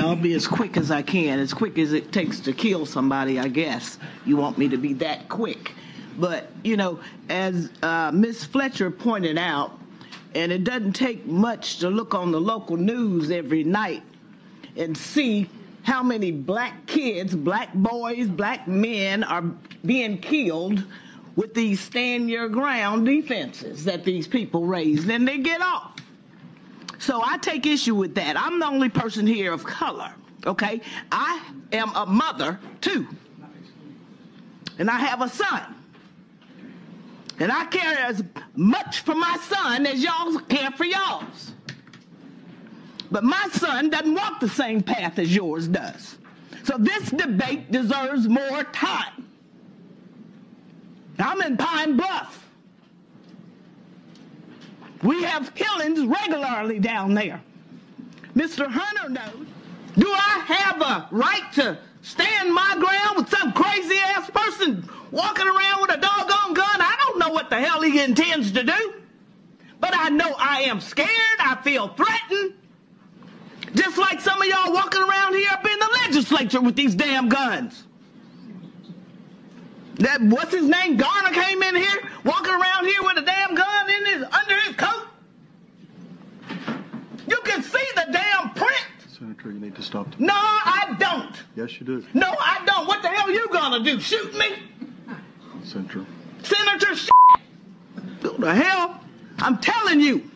I'll be as quick as I can, as quick as it takes to kill somebody, I guess. You want me to be that quick. But, you know, as Miss Fletcher pointed out, and it doesn't take much to look on the local news every night and see how many black kids, black boys, black men are being killed with these stand-your-ground defenses that these people raise, and they get off. So I take issue with that. I'm the only person here of color, okay? I am a mother, too. And I have a son. And I care as much for my son as y'all care for y'all's. But my son doesn't walk the same path as yours does. So this debate deserves more time. I'm in Pine Bluff. We have killings regularly down there. Mr. Hunter knows. Do I have a right to stand my ground with some crazy-ass person walking around with a doggone gun? I don't know what the hell he intends to do. But I know I am scared. I feel threatened. Just like some of y'all walking around here up in the legislature with these damn guns. That, what's his name, Garner came in here, walking around here with a damn gun under his coat. You can see the damn print. Senator, you need to stop. No, I don't. Yes, you do. No, I don't. What the hell are you gonna do? Shoot me? Senator. Senator shit. What the hell? I'm telling you,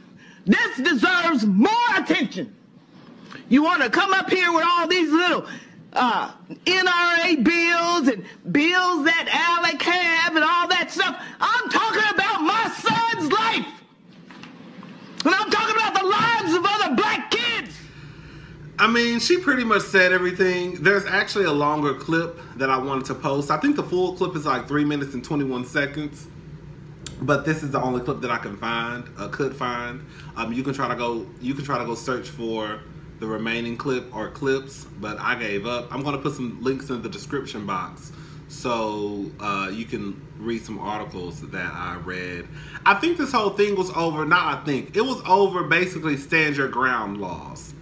this deserves more attention. You want to come up here with all these little NRA bills and bills that Alec have and all that stuff. I'm talking about my son's life. And I'm talking about the lives of other black kids. I mean, she pretty much said everything. There's actually a longer clip that I wanted to post. I think the full clip is like 3 minutes and 21 seconds. But this is the only clip that I can find, could find. You can try to go search for the remaining clip or clips, but I gave up. I'm going to put some links in the description box so you can read some articles that I read. I think this whole thing was over, it was over basically stand your ground laws.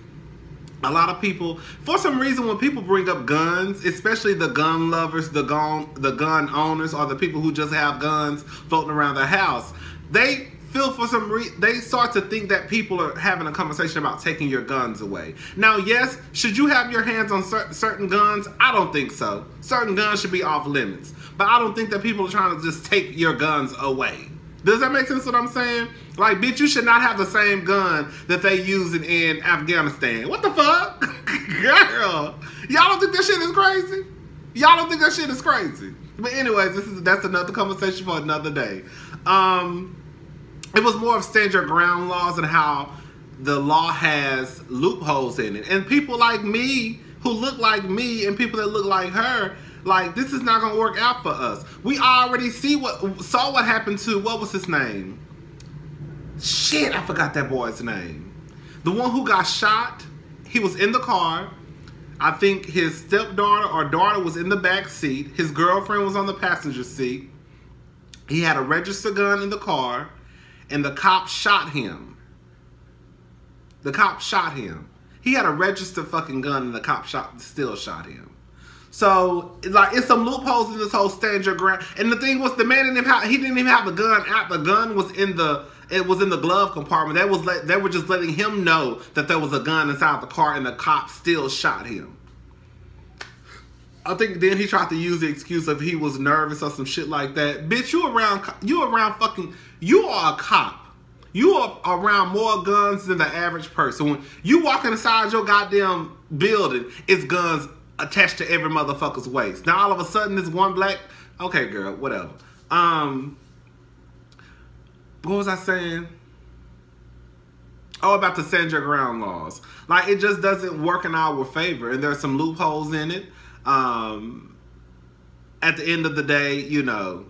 A lot of people, for some reason, when people bring up guns, especially the gun lovers, the gun owners, or the people who just have guns floating around their house, they feel for some reason, they start to think that people are having a conversation about taking your guns away. Now, yes, should you have your hands on certain guns? I don't think so. Certain guns should be off limits. But I don't think that people are trying to just take your guns away. Does that make sense what I'm saying? Like, bitch, you should not have the same gun that they using in Afghanistan. What the fuck? Girl. Y'all don't think that shit is crazy? Y'all don't think that shit is crazy? But anyways, that's another conversation for another day. It was more of stand your ground laws and how the law has loopholes in it. And people like me, who look like me, and people that look like her, like, this is not going to work out for us. We already saw what happened to, what was his name? Shit, I forgot that boy's name. The one who got shot, he was in the car. I think his stepdaughter or daughter was in the back seat. His girlfriend was on the passenger seat. He had a registered gun in the car. And the cop shot him. The cop shot him. He had a registered fucking gun and the cop still shot him. So, like, it's some loopholes in this whole stand your ground. And the thing was, the man didn't even have the gun out. The gun was in the glove compartment. They were just letting him know that there was a gun inside the car and the cop still shot him. I think then he tried to use the excuse of he was nervous or some shit like that. Bitch, you are a cop. You are around more guns than the average person. When you walking inside your goddamn building, it's guns attached to every motherfucker's waist. Now all of a sudden this one black, okay girl, whatever. What was I saying? Oh, about the stand your ground laws. Like, it just doesn't work in our favor, and there's some loopholes in it. At the end of the day, you know,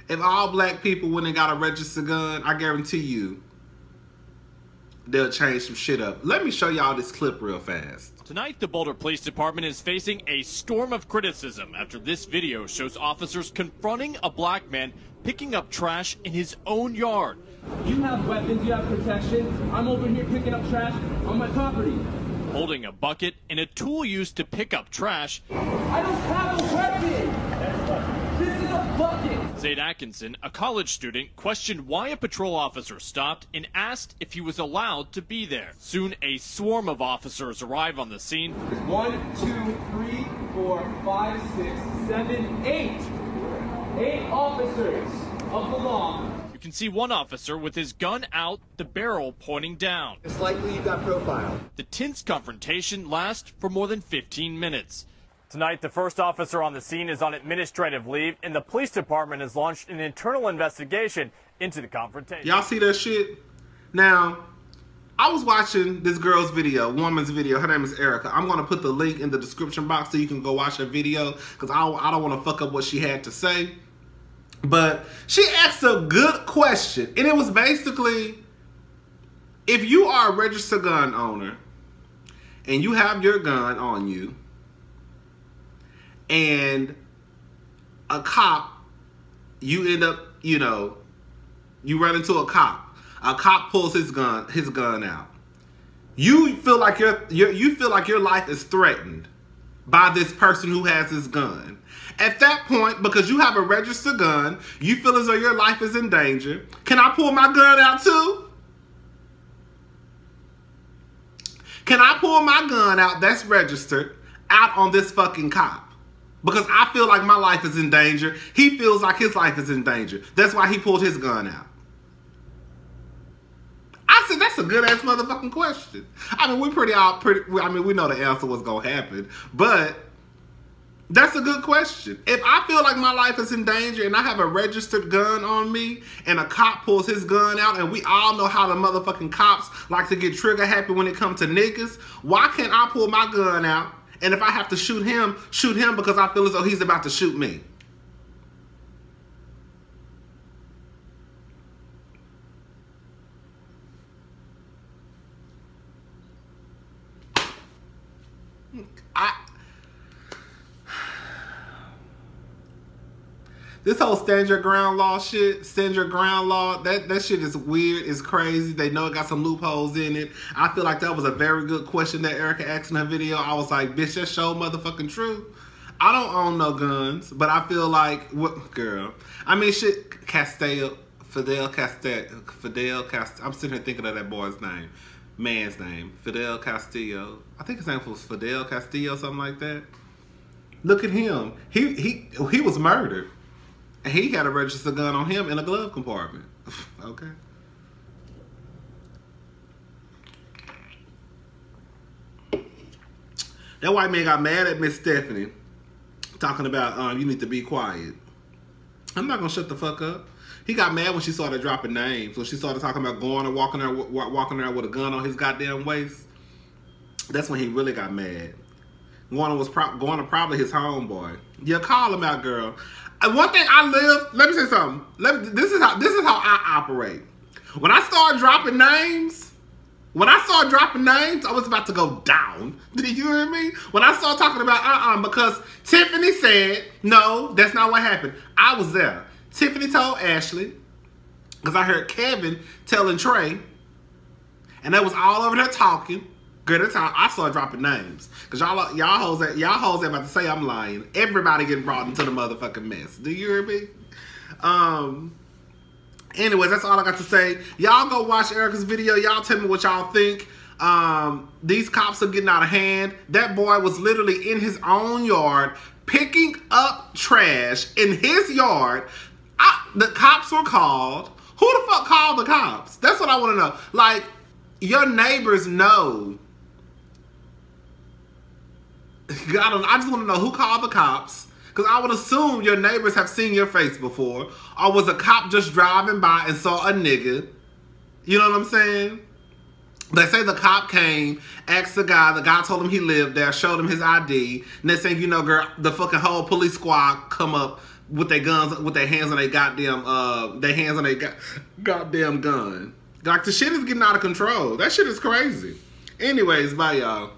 if all black people went and got a registered gun, I guarantee you, they'll change some shit up. Let me show y'all this clip real fast. Tonight, the Boulder Police Department is facing a storm of criticism after this video shows officers confronting a black man picking up trash in his own yard. You have weapons, you have protection. I'm over here picking up trash on my property. Holding a bucket and a tool used to pick up trash. I don't have a weapon! This is a bucket! Zaid Atkinson, a college student, questioned why a patrol officer stopped and asked if he was allowed to be there. Soon, a swarm of officers arrive on the scene. 1, 2, 3, 4, 5, 6, 7, 8. 8 officers of the law. You can see one officer with his gun out, the barrel pointing down. It's likely you got profiled. The tense confrontation lasts for more than 15 minutes. Tonight, the first officer on the scene is on administrative leave, and the police department has launched an internal investigation into the confrontation. Y'all see that shit? Now, I was watching this girl's video, woman's video. Her name is Erica. I'm going to put the link in the description box so you can go watch her video, because I don't want to fuck up what she had to say. But she asked a good question, and it was basically, if you are a registered gun owner and you have your gun on you and a cop, you end up, you run into a cop pulls his gun out. You feel like your life is threatened by this person who has his gun. At that point, because you have a registered gun, you feel as though your life is in danger. Can I pull my gun out too? Can I pull my gun out that's registered out on this fucking cop? Because I feel like my life is in danger. He feels like his life is in danger. That's why he pulled his gun out. I said, that's a good ass motherfucking question. I mean, we know the answer was gonna happen, but that's a good question. If I feel like my life is in danger and I have a registered gun on me and a cop pulls his gun out, and we all know how the motherfucking cops like to get trigger happy when it comes to niggas, why can't I pull my gun out, and if I have to shoot him because I feel as though he's about to shoot me? This whole stand your ground law shit, stand your ground law, that shit is weird, it's crazy. They know it got some loopholes in it. I feel like that was a very good question that Erica asked in her video. I was like, bitch, that's so motherfucking true. I don't own no guns, but I feel like, what, girl? I mean, shit, Fidel Castillo. I'm sitting here thinking of that boy's name, man's name, Fidel Castillo. I think his name was Fidel Castillo, something like that. Look at him. He was murdered. And he had a registered gun on him in a glove compartment. Okay. That white man got mad at Miss Stephanie, talking about, you need to be quiet. I'm not gonna shut the fuck up. He got mad when she started dropping names. When she started talking about going and walking around with a gun on his goddamn waist. That's when he really got mad. Going to probably his homeboy. Yeah, call him out, girl. One thing let me say something. This is how I operate. When I start dropping names, I was about to go down. Do you hear me? When I start talking about because Tiffany said, no, that's not what happened. I was there. Tiffany told Ashley, because I heard Kevin telling Trey, and that was all over there talking. Girl, that's how I started dropping names. Because y'all hoes ain't about to say I'm lying. Everybody getting brought into the motherfucking mess. Do you hear me? Anyways, that's all I got to say. Y'all go watch Erica's video. Y'all tell me what y'all think. These cops are getting out of hand. That boy was literally in his own yard picking up trash in his yard. The cops were called. Who the fuck called the cops? That's what I want to know. Like, your neighbors know. I just want to know who called the cops. Because I would assume your neighbors have seen your face before. Or was a cop just driving by and saw a nigga? You know what I'm saying? They say the cop came, asked the guy told him he lived there, showed him his ID. And they say, you know, girl, the fucking whole police squad come up with their guns, with their hands on their goddamn gun. Like, the shit is getting out of control. That shit is crazy. Anyways, bye, y'all.